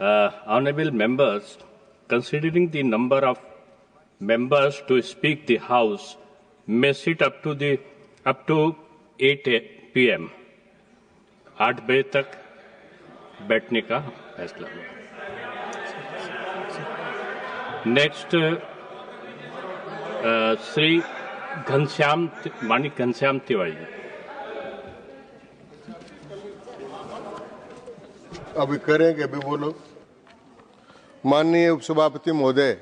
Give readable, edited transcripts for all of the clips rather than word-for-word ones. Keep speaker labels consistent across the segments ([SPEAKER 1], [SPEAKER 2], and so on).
[SPEAKER 1] Honorable members, considering the number of members to speak the House may sit up to 8 p.m. 8 बजे तक बैठने का फैसला हुआ। नेक्स्ट श्री माणिक घनश्याम तिवारी।
[SPEAKER 2] अभी करेंगे, अभी बोलो। माननीय उपसभापति महोदय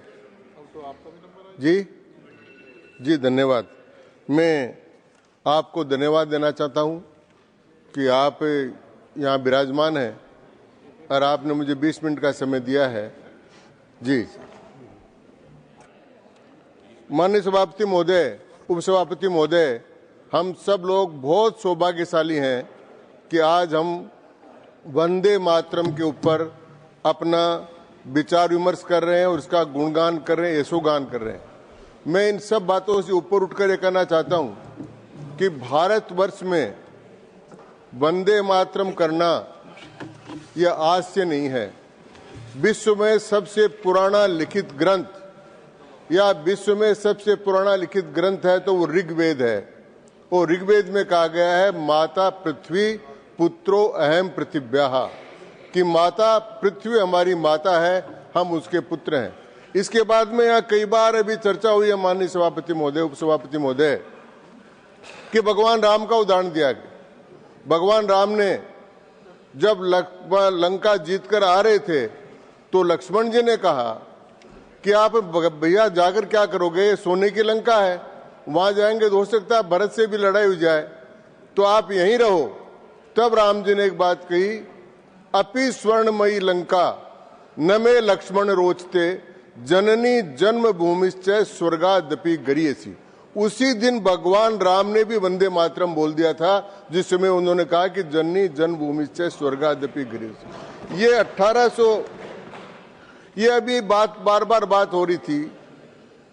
[SPEAKER 2] जी धन्यवाद। मैं आपको धन्यवाद देना चाहता हूं कि आप यहाँ विराजमान हैं और आपने मुझे 20 मिनट का समय दिया है। जी माननीय सभापति महोदय, उपसभापति महोदय, हम सब लोग बहुत सौभाग्यशाली हैं कि आज हम वंदे मातरम के ऊपर अपना विचार विमर्श कर रहे हैं और उसका गुणगान कर रहे हैं, यशोगान कर रहे हैं। मैं इन सब बातों से ऊपर उठकर ये कहना चाहता हूं कि भारतवर्ष में वंदे मातरम करना यह आज से नहीं है। विश्व में सबसे पुराना लिखित ग्रंथ या विश्व में सबसे पुराना लिखित ग्रंथ है तो वो ऋग्वेद है। और ऋग्वेद में कहा गया है माता पृथ्वी पुत्रो अहम पृथिव्याः, कि माता पृथ्वी हमारी माता है, हम उसके पुत्र हैं। इसके बाद में यहाँ कई बार अभी चर्चा हुई है माननीय सभापति महोदय, उपसभापति महोदय, कि भगवान राम का उदाहरण दिया गया। भगवान राम ने जब लंका जीतकर आ रहे थे तो लक्ष्मण जी ने कहा कि आप भैया जाकर क्या करोगे, सोने की लंका है, वहां जाएंगे तो हो सकता है भरत से भी लड़ाई हो जाए, तो आप यहीं रहो। तब राम जी ने एक बात कही, अपि स्वर्णमयी लंका न मे लक्ष्मण रोचते जननी जन्म भूमिश्चय स्वर्गादपि गरीयसी। उसी दिन भगवान राम ने भी वंदे मातरम बोल दिया था, जिस समय उन्होंने कहा कि जननी जन्मभूमिश्चय स्वर्गादपि गरीयसी। ये 1800 ये अभी बात बार बात हो रही थी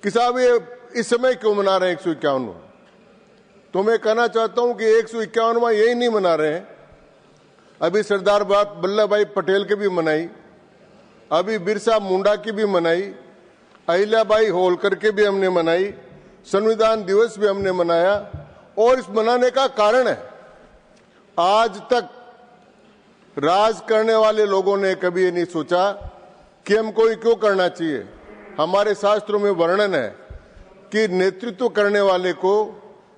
[SPEAKER 2] कि साहब ये इस समय क्यों मना रहे हैं 151वां। तो मैं कहना चाहता हूं कि 151वां यही नहीं मना रहे हैं, अभी सरदार वल्लभ भाई पटेल के भी मनाई, अभी बिरसा मुंडा की भी मनाई, अहिल्याबाई होलकर के भी हमने मनाई, संविधान दिवस भी हमने मनाया। और इस मनाने का कारण है, आज तक राज करने वाले लोगों ने कभी ये नहीं सोचा कि हमको ये क्यों करना चाहिए। हमारे शास्त्रों में वर्णन है कि नेतृत्व करने वाले को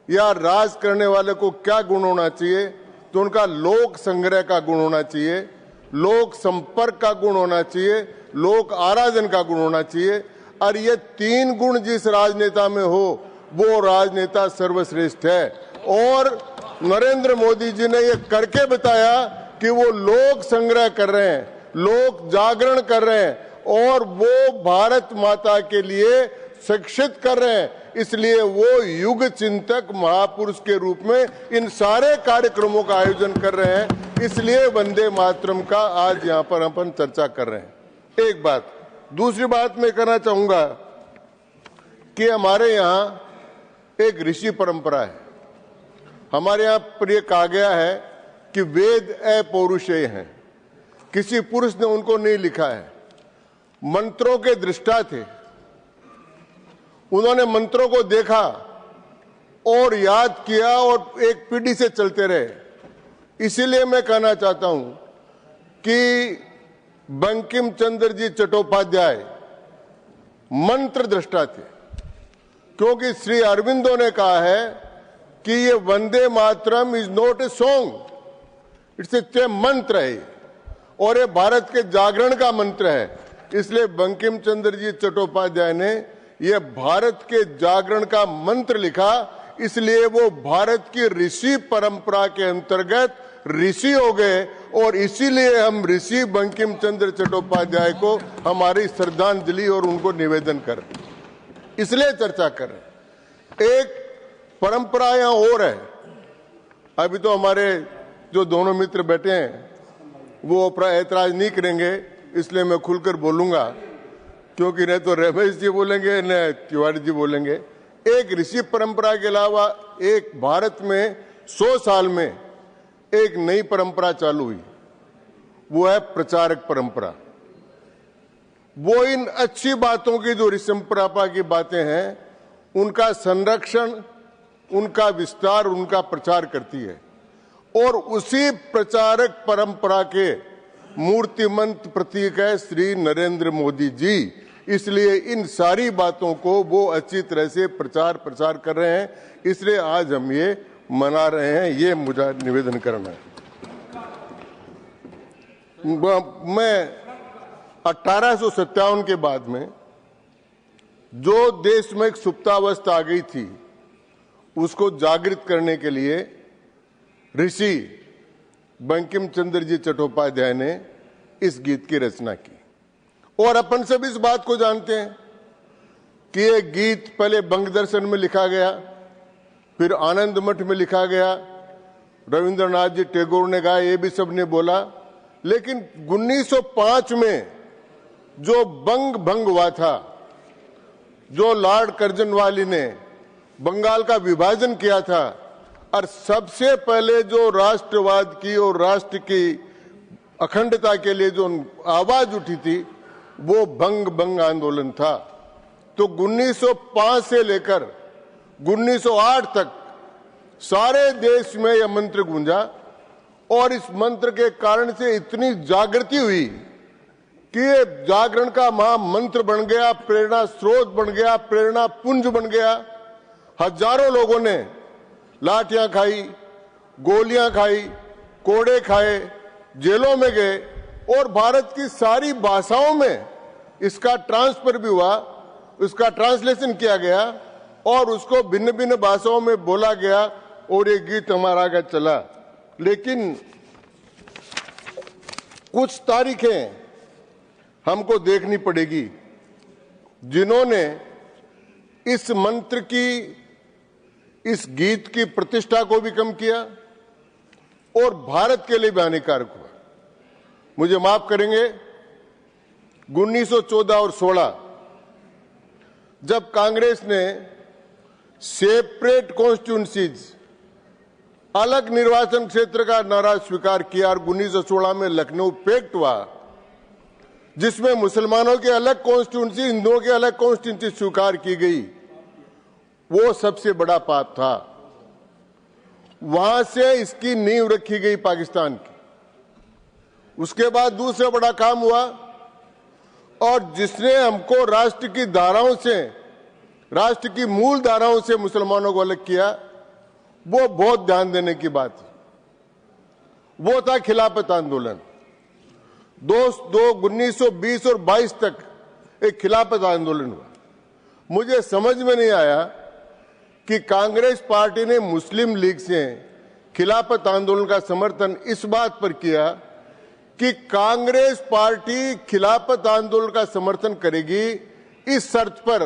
[SPEAKER 2] या राज करने वाले को क्या गुण होना चाहिए, तो उनका लोक संग्रह का गुण होना चाहिए, लोक संपर्क का गुण होना चाहिए, लोक आराधन का गुण होना चाहिए। और ये 3 गुण जिस राजनेता में हो वो राजनेता सर्वश्रेष्ठ है। और नरेंद्र मोदी जी ने ये करके बताया कि वो लोक संग्रह कर रहे हैं, लोक जागरण कर रहे हैं और वो भारत माता के लिए शिक्षित कर रहे हैं। इसलिए वो युग चिंतक महापुरुष के रूप में इन सारे कार्यक्रमों का आयोजन कर रहे हैं। इसलिए वंदे मातरम का आज यहाँ पर अपन चर्चा कर रहे हैं। एक बात। दूसरी बात मैं कहना चाहूंगा कि हमारे यहाँ एक ऋषि परंपरा है। हमारे यहाँ पर यह कहा गया है कि वेद अपौरुषेय हैं, किसी पुरुष ने उनको नहीं लिखा है। मंत्रों के दृष्टा थे, उन्होंने मंत्रों को देखा और याद किया और एक पीढ़ी से चलते रहे। इसीलिए मैं कहना चाहता हूं कि बंकिम चंद्र जी चट्टोपाध्याय मंत्र दृष्टा थे, क्योंकि श्री अरविंदो ने कहा है कि ये Vande Mataram is not a song, it's a मंत्र है और ये भारत के जागरण का मंत्र है। इसलिए बंकिम चंद्र जी चट्टोपाध्याय ने यह भारत के जागरण का मंत्र लिखा। इसलिए वो भारत की ऋषि परंपरा के अंतर्गत ऋषि हो गए और इसीलिए हम ऋषि बंकिम चंद्र चट्टोपाध्याय को हमारी श्रद्धांजलि और उनको निवेदन कर, इसलिए चर्चा कर रहे। एक परंपरा यहां और है। अभी तो हमारे जो दोनों मित्र बैठे हैं वो ऐतराज नहीं करेंगे, इसलिए मैं खुलकर बोलूंगा, क्योंकि नहीं तो रमेश जी बोलेंगे न तिवारी जी बोलेंगे। एक ऋषि परंपरा के अलावा एक भारत में 100 साल में एक नई परंपरा चालू हुई, वो है प्रचारक परंपरा। वो इन अच्छी बातों की जो ऋषिपरंपरा की बातें हैं उनका संरक्षण, उनका विस्तार, उनका प्रचार करती है। और उसी प्रचारक परंपरा के मूर्तिमंत प्रतीक है श्री नरेंद्र मोदी जी। इसलिए इन सारी बातों को वो अच्छी तरह से प्रचार कर रहे हैं, इसलिए आज हम ये मना रहे हैं। ये मुझे निवेदन करना है। मैं 1857 के बाद में जो देश में एक सुप्तावस्था आ गई थी उसको जागृत करने के लिए ऋषि बंकिम चंद्र जी चट्टोपाध्याय ने इस गीत की रचना की। और अपन सब इस बात को जानते हैं कि ये गीत पहले बंग दर्शन में लिखा गया, फिर आनंद मठ में लिखा गया, रविंद्रनाथ जी टैगोर ने गाया, ये भी सबने बोला। लेकिन 1905 में जो भंग हुआ था, जो लॉर्ड कर्जनवाली ने बंगाल का विभाजन किया था और सबसे पहले जो राष्ट्रवाद की और राष्ट्र की अखंडता के लिए जो आवाज उठी थी वो भंग आंदोलन था। तो 1905 से लेकर 1908 तक सारे देश में यह मंत्र गूंजा और इस मंत्र के कारण से इतनी जागृति हुई कि ये जागरण का महामंत्र बन गया, प्रेरणा स्रोत बन गया, प्रेरणा पुंज बन गया। हजारों लोगों ने लाठियां खाई, गोलियां खाई, कोड़े खाए, जेलों में गए और भारत की सारी भाषाओं में इसका ट्रांसफर भी हुआ, उसका ट्रांसलेशन किया गया और उसको भिन्न भिन्न भाषाओं में बोला गया और ये गीत हमारा आगे चला। लेकिन कुछ तारीखें हमको देखनी पड़ेगी जिन्होंने इस मंत्र की, इस गीत की प्रतिष्ठा को भी कम किया और भारत के लिए भी हानिकारक हुआ। मुझे माफ करेंगे, 1914 और 16 जब कांग्रेस ने सेपरेट कॉन्स्टिट्यूंसीज, अलग निर्वाचन क्षेत्र का नारा स्वीकार किया और 1916 में लखनऊ पैक्ट हुआ जिसमें मुसलमानों के अलग कॉन्स्टिट्यूंसी, हिंदुओं के अलग कॉन्स्टिट्यूंसी स्वीकार की गई, वो सबसे बड़ा पाप था। वहां से इसकी नींव रखी गई पाकिस्तान की। उसके बाद दूसरा बड़ा काम हुआ और जिसने हमको राष्ट्र की धाराओं से, राष्ट्र की मूल धाराओं से मुसलमानों को अलग किया, वो बहुत ध्यान देने की बात है। वो था खिलाफत आंदोलन। 1920 और 22 तक एक खिलाफत आंदोलन हुआ। मुझे समझ में नहीं आया कि कांग्रेस पार्टी ने मुस्लिम लीग से खिलाफत आंदोलन का समर्थन इस बात पर किया कि कांग्रेस पार्टी खिलाफत आंदोलन का समर्थन करेगी इस शर्त पर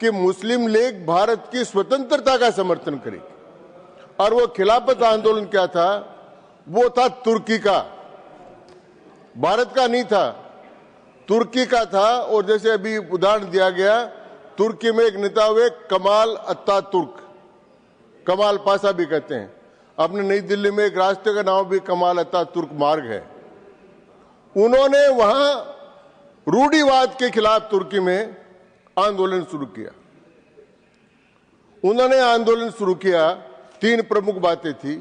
[SPEAKER 2] कि मुस्लिम लीग भारत की स्वतंत्रता का समर्थन करेगी। और वो खिलाफत आंदोलन क्या था? वो था तुर्की का, भारत का नहीं था, तुर्की का था। और जैसे अभी उदाहरण दिया गया, तुर्की में एक नेता हुए कमाल अत्तातुर्क, कमाल पाशा भी कहते हैं। अपने नई दिल्ली में एक रास्ते का नाम भी कमाल अत्तातुर्क मार्ग है। उन्होंने वहां रूढ़िवाद के खिलाफ तुर्की में आंदोलन शुरू किया। उन्होंने आंदोलन शुरू किया, 3 प्रमुख बातें थी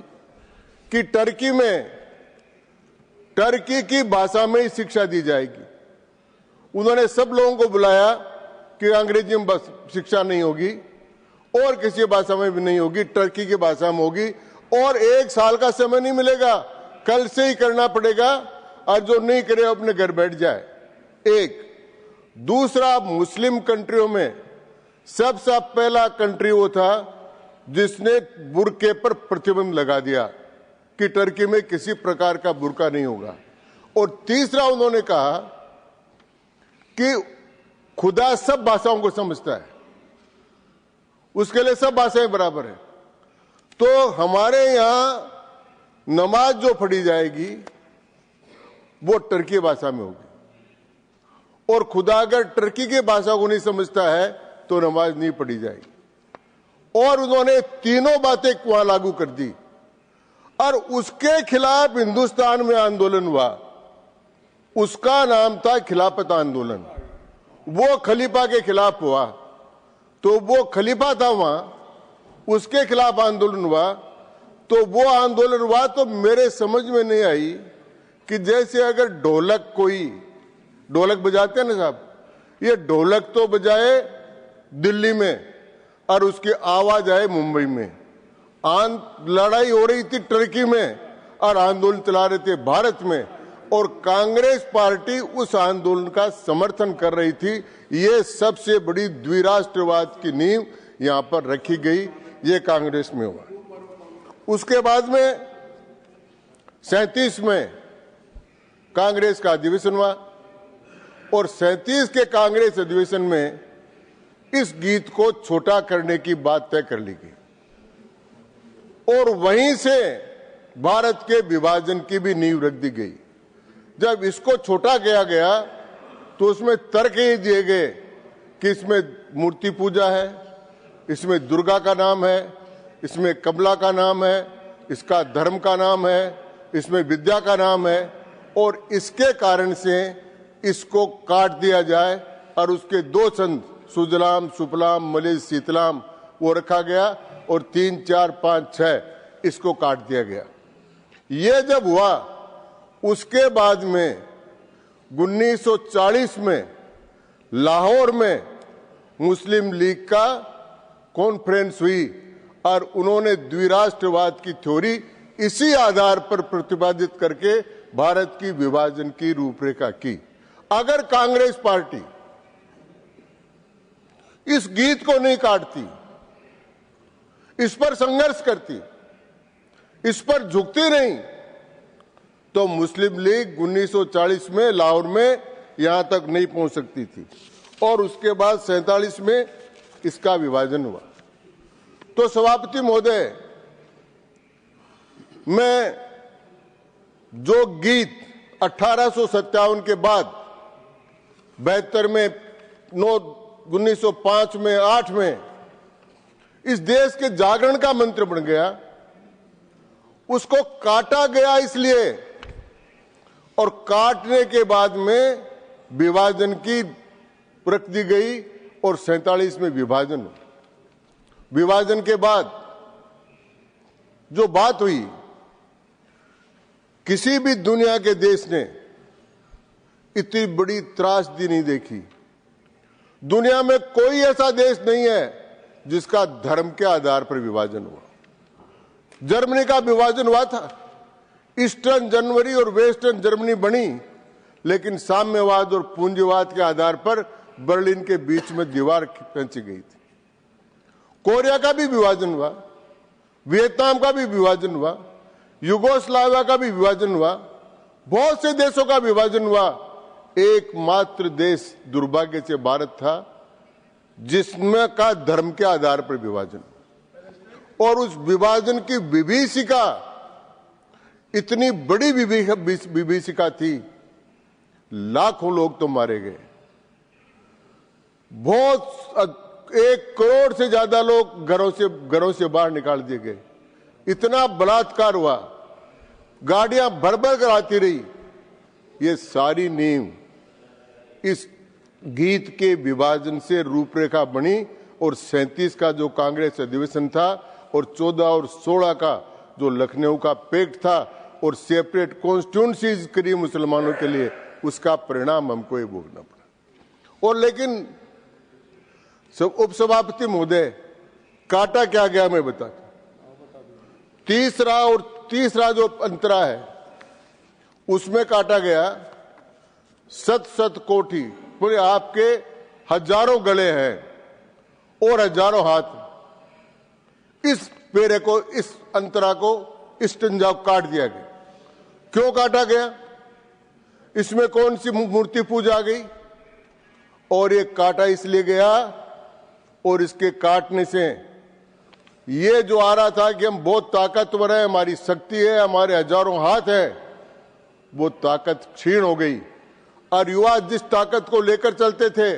[SPEAKER 2] कि टर्की में टर्की की भाषा में ही शिक्षा दी जाएगी। उन्होंने सब लोगों को बुलाया कि अंग्रेजी में शिक्षा नहीं होगी और किसी भाषा में भी नहीं होगी, टर्की की भाषा में होगी और 1 साल का समय नहीं मिलेगा, कल से ही करना पड़ेगा और जो नहीं करे अपने घर बैठ जाए। एक दूसरा, मुस्लिम कंट्रियों में सबसे पहला कंट्री वो था जिसने बुर्के पर प्रतिबंध लगा दिया कि टर्की में किसी प्रकार का बुर्का नहीं होगा। और तीसरा, उन्होंने कहा कि खुदा सब भाषाओं को समझता है, उसके लिए सब भाषाएं बराबर है। तो हमारे यहां नमाज जो पढ़ी जाएगी वो टर्की भाषा में होगी और खुदा अगर टर्की की भाषा को नहीं समझता है तो नमाज नहीं पढ़ी जाएगी। और उन्होंने तीनों बातें वहां लागू कर दी और उसके खिलाफ हिंदुस्तान में आंदोलन हुआ। उसका नाम था खिलाफत आंदोलन। वो खलीफा के खिलाफ हुआ, तो वो खलीफा था वहां, उसके खिलाफ आंदोलन हुआ, तो वो आंदोलन हुआ तो मेरे समझ में नहीं आई कि जैसे अगर ढोलक, कोई ढोलक बजाते हैं ना साहब, ये ढोलक तो बजाए दिल्ली में और उसकी आवाज आए मुंबई में, लड़ाई हो रही थी टर्की में और आंदोलन चला रहे थे भारत में, और कांग्रेस पार्टी उस आंदोलन का समर्थन कर रही थी। ये सबसे बड़ी द्विराष्ट्रवाद की नींव यहां पर रखी गई, ये कांग्रेस में हुआ। उसके बाद में 37 में कांग्रेस का अधिवेशन हुआ और 37 के कांग्रेस अधिवेशन में इस गीत को छोटा करने की बात तय कर ली गई और वहीं से भारत के विभाजन की भी नींव रख दी गई। जब इसको छोटा किया गया तो उसमें तर्क ये दिए गए कि इसमें मूर्ति पूजा है, इसमें दुर्गा का नाम है, इसमें कमला का नाम है, इसका धर्म का नाम है, इसमें विद्या का नाम है, और इसके कारण से इसको काट दिया जाए और उसके 2 छंद सुजलाम सुफलाम मलिज शीतलाम वो रखा गया और 3, 4, 5, 6 इसको काट दिया गया। ये जब हुआ उसके बाद में 1940 में लाहौर में मुस्लिम लीग का कॉन्फ्रेंस हुई और उन्होंने द्विराष्ट्रवाद की थ्योरी इसी आधार पर प्रतिपादित करके भारत की विभाजन की रूपरेखा की। अगर कांग्रेस पार्टी इस गीत को नहीं काटती, इस पर संघर्ष करती, इस पर झुकती नहीं, तो मुस्लिम लीग 1940 में लाहौर में यहां तक नहीं पहुंच सकती थी और उसके बाद 47 में इसका विभाजन हुआ। तो सभापति महोदय, मैं जो गीत 1857 के बाद 72 में 1905 में 8 में इस देश के जागरण का मंत्र बन गया, उसको काटा गया इसलिए, और काटने के बाद में विभाजन की रख दी गई और 47 में विभाजन हुआ। विभाजन के बाद जो बात हुई, किसी भी दुनिया के देश ने इतनी बड़ी त्रासदी नहीं देखी। दुनिया में कोई ऐसा देश नहीं है जिसका धर्म के आधार पर विभाजन हुआ। जर्मनी का विभाजन हुआ था, ईस्टर्न जर्मनी और वेस्टर्न जर्मनी बनी, लेकिन साम्यवाद और पूंजीवाद के आधार पर बर्लिन के बीच में दीवार खींची गई थी। कोरिया का भी विभाजन हुआ, वियतनाम का भी विभाजन हुआ, युगोस्लाविया का भी विभाजन हुआ, बहुत से देशों का विभाजन हुआ। एकमात्र देश दुर्भाग्य से भारत था जिसमें का धर्म के आधार पर विभाजन, और उस विभाजन की विभीषिका इतनी बड़ी विभीषिका थी, लाखों लोग तो मारे गए, बहुत 1 करोड़ से ज्यादा लोग घरों से बाहर निकाल दिए गए, इतना बलात्कार हुआ, गाड़ियां भर भर कर आती रही। ये सारी नींव इस गीत के विभाजन से रूपरेखा बनी और 37 का जो कांग्रेस अधिवेशन था और 14 और 16 का जो लखनऊ का पैक्ट था और सेपरेट कॉन्स्टिट्यूंसीज करी मुसलमानों के लिए, उसका परिणाम हमको ये भोगना पड़ा। और लेकिन उपसभापति महोदय, काटा क्या गया मैं बताता। तीसरा जो अंतरा है उसमें काटा गया 7 कोटि, पूरे आपके हजारों गले हैं और हजारों हाथ। इस पेरे को, इस अंतरा को, इस तंजा को काट दिया गया। क्यों काटा गया? इसमें कौन सी मूर्ति पूजा आ गई? और ये काटा इसलिए गया, और इसके काटने से ये जो आ रहा था कि हम बहुत ताकतवर हैं, हमारी शक्ति है, हमारे हजारों हाथ हैं, वो ताकत क्षीण हो गई। और युवा जिस ताकत को लेकर चलते थे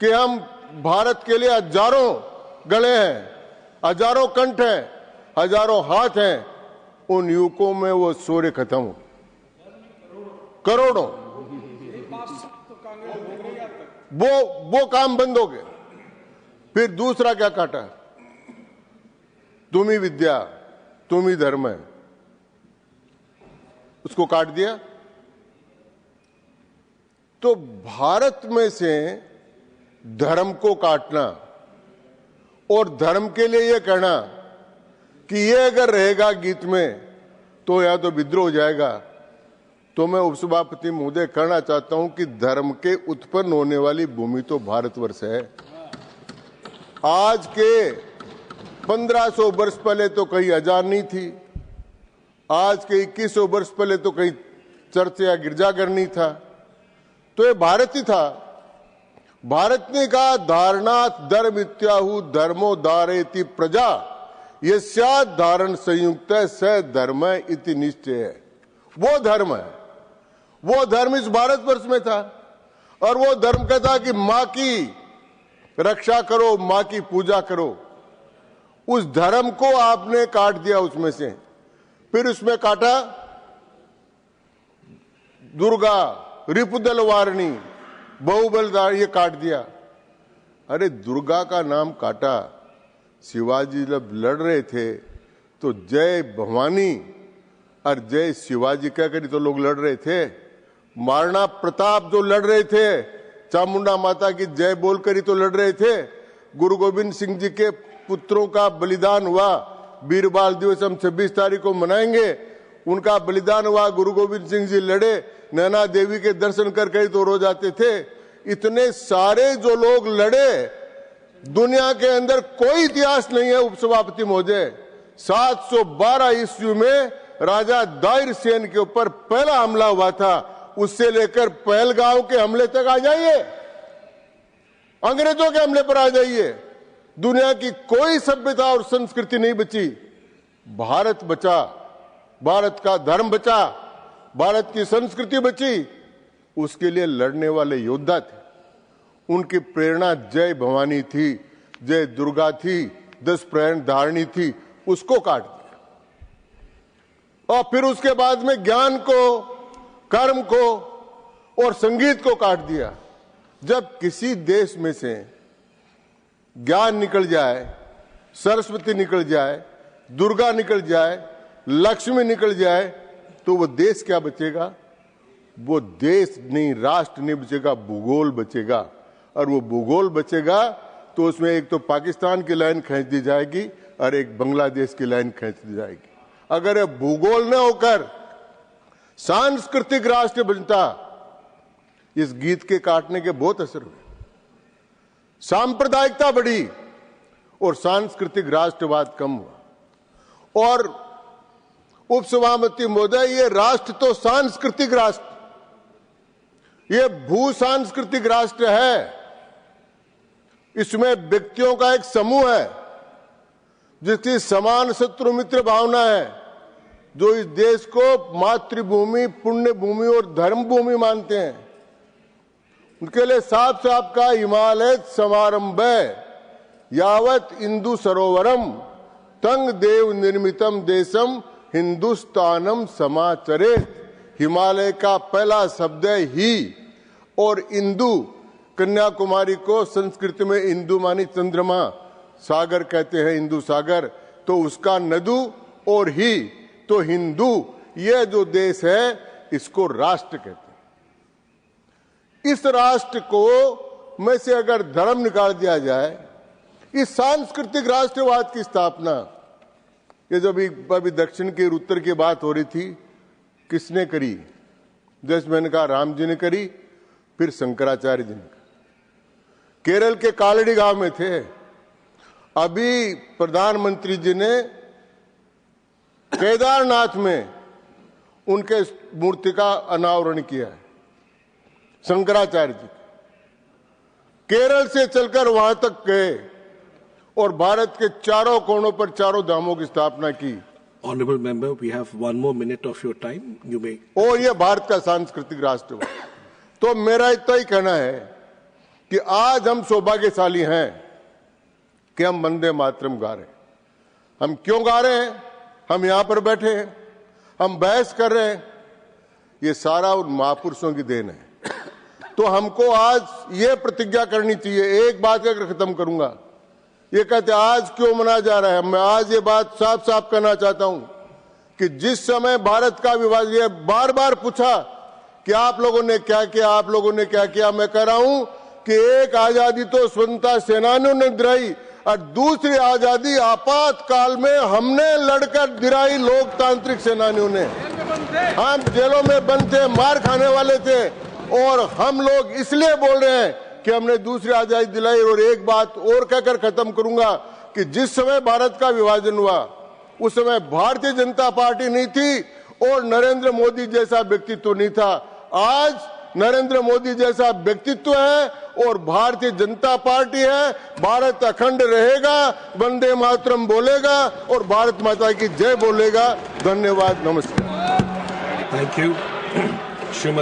[SPEAKER 2] कि हम भारत के लिए हजारों गले हैं, हजारों कंठ हैं, हजारों हाथ हैं, उन युवकों में वो शौर्य खत्म हो। करोड़ों वो काम बंद हो गए। फिर दूसरा क्या काटा? तुम ही विद्या, तुम ही धर्म है, उसको काट दिया। तो भारत में से धर्म को काटना और धर्म के लिए यह कहना कि ये अगर रहेगा गीत में तो या तो विद्रोह हो जाएगा, तो मैं उपसभापति महोदय कहना चाहता हूं कि धर्म के उत्पन्न होने वाली भूमि तो भारतवर्ष है। आज के 1500 वर्ष पहले तो कहीं अजान नहीं थी, आज के 2100 वर्ष पहले तो कहीं चर्च या गिरजाघर नहीं था, तो ये भारत ही था। भारत ने कहा धारणात् धर्म इत्याहु धर्मो धारयति प्रजा यस्यात् धारण संयुक्त स धर्म इति निश्चय। वो धर्म है, वो धर्म इस भारतवर्ष में था। और वो धर्म कहता कि मां की रक्षा करो, मां की पूजा करो। उस धर्म को आपने काट दिया उसमें से। फिर उसमें काटा दुर्गा, रिपुदल वारिणी, बहुबलधारी, ये काट दिया। अरे दुर्गा का नाम काटा। शिवाजी जब लड़ रहे थे तो जय भवानी और जय शिवाजी क्या करी तो लोग लड़ रहे थे। महाराणा प्रताप जो लड़ रहे थे, चामुंडा माता की जय बोल करी तो लड़ रहे थे। गुरु गोविंद सिंह जी के पुत्रों का बलिदान हुआ, वीर बाल दिवस हम 26 तारीख को मनाएंगे। उनका बलिदान हुआ, गुरु गोविंद सिंह जी लड़े, नैना देवी के दर्शन करके तो रो जाते थे। इतने सारे जो लोग लड़े, दुनिया के अंदर कोई इतिहास नहीं है उपसभापति महोदय। 712 ईस्वी में राजा दाहिर सेन के ऊपर पहला हमला हुआ था, उससे लेकर पहलगांव के हमले तक आ जाइए, अंग्रेजों के हमले पर आ जाइए, दुनिया की कोई सभ्यता और संस्कृति नहीं बची। भारत बचा, भारत का धर्म बचा, भारत की संस्कृति बची। उसके लिए लड़ने वाले योद्धा थे, उनकी प्रेरणा जय भवानी थी, जय दुर्गा थी, 10 प्रहर धारणी थी, उसको काट दिया। और फिर उसके बाद में ज्ञान को, कर्म को और संगीत को काट दिया। जब किसी देश में से ज्ञान निकल जाए, सरस्वती निकल जाए, दुर्गा निकल जाए, लक्ष्मी निकल जाए, तो वो देश क्या बचेगा? वो देश नहीं, राष्ट्र नहीं बचेगा, भूगोल बचेगा। और वो भूगोल बचेगा तो उसमें एक तो पाकिस्तान की लाइन खींच दी जाएगी और एक बांग्लादेश की लाइन खींच दी जाएगी। अगर ये भूगोल न होकर सांस्कृतिक राष्ट्र बनता, इस गीत के काटने के बहुत असर हुए, सांप्रदायिकता बढ़ी और सांस्कृतिक राष्ट्रवाद कम हुआ। और उपसभापति महोदय, ये राष्ट्र तो सांस्कृतिक राष्ट्र, ये भू सांस्कृतिक राष्ट्र है। इसमें व्यक्तियों का एक समूह है जिसकी समान शत्रु मित्र भावना है, जो इस देश को मातृभूमि, पुण्य भूमि और धर्म भूमि मानते हैं। उनके लिए साफ साफ का हिमालय समारंभ यावत इंदु सरोवरम तंग देव निर्मितम देशम हिंदुस्तानम समाचरेत। हिमालय का पहला शब्द है ही, और इंदु, कन्याकुमारी को संस्कृत में इंदु मानी चंद्रमा, सागर कहते हैं इंदु सागर, तो उसका नदु और ही, तो हिंदू, यह जो देश है इसको राष्ट्र कहते हैं। इस राष्ट्र को में से अगर धर्म निकाल दिया जाए, इस सांस्कृतिक राष्ट्रवाद की स्थापना, ये जब अभी दक्षिण की उत्तर की बात हो रही थी, किसने करी? जैसे मैंने कहा राम जी ने करी, फिर शंकराचार्य जी ने करी। केरल के कालड़ी गांव में थे, अभी प्रधानमंत्री जी ने केदारनाथ में उनके मूर्ति का अनावरण किया है, शंकराचार्य जी। केरल से चलकर वहां तक गए और भारत के चारों कोनों पर चारों धामों की स्थापना की।
[SPEAKER 3] Honorable member, we have one more minute of your time. You may.
[SPEAKER 2] और ये भारत का सांस्कृतिक राष्ट्रवाद। तो मेरा इतना ही कहना है कि आज हम सौभाग्यशाली हैं कि हम वंदे मातरम गा रहे हैं। हम क्यों गा रहे हैं? हम यहां पर बैठे हैं, हम बहस कर रहे हैं, ये सारा उन महापुरुषों की देन है। तो हमको आज ये प्रतिज्ञा करनी चाहिए। एक बात कहकर खत्म करूंगा, ये कहते आज क्यों मनाया जा रहा है, मैं आज ये बात साफ साफ कहना चाहता हूं कि जिस समय भारत का विभाजन, ये बार बार पूछा कि आप लोगों ने क्या किया, आप लोगों ने क्या किया, मैं कह रहा हूं कि एक आजादी तो स्वतंत्रता सेनानियों ने दिलाई और दूसरी आजादी आपातकाल में हमने लड़कर दिलाई लोकतांत्रिक सेनानियों ने। हम जेलों में बंद थे, मार खाने वाले थे, और हम लोग इसलिए बोल रहे हैं कि हमने दूसरी आजादी दिलाई। और एक बात और कहकर खत्म करूंगा कि जिस समय भारत का विभाजन हुआ उस समय भारतीय जनता पार्टी नहीं थी और नरेंद्र मोदी जैसा व्यक्तित्व नहीं था। आज नरेंद्र मोदी जैसा व्यक्तित्व है और भारतीय जनता पार्टी है। भारत अखंड रहेगा, वंदे मातरम बोलेगा और भारत माता की जय बोलेगा। धन्यवाद, नमस्कार।
[SPEAKER 3] Thank you. श्रीमती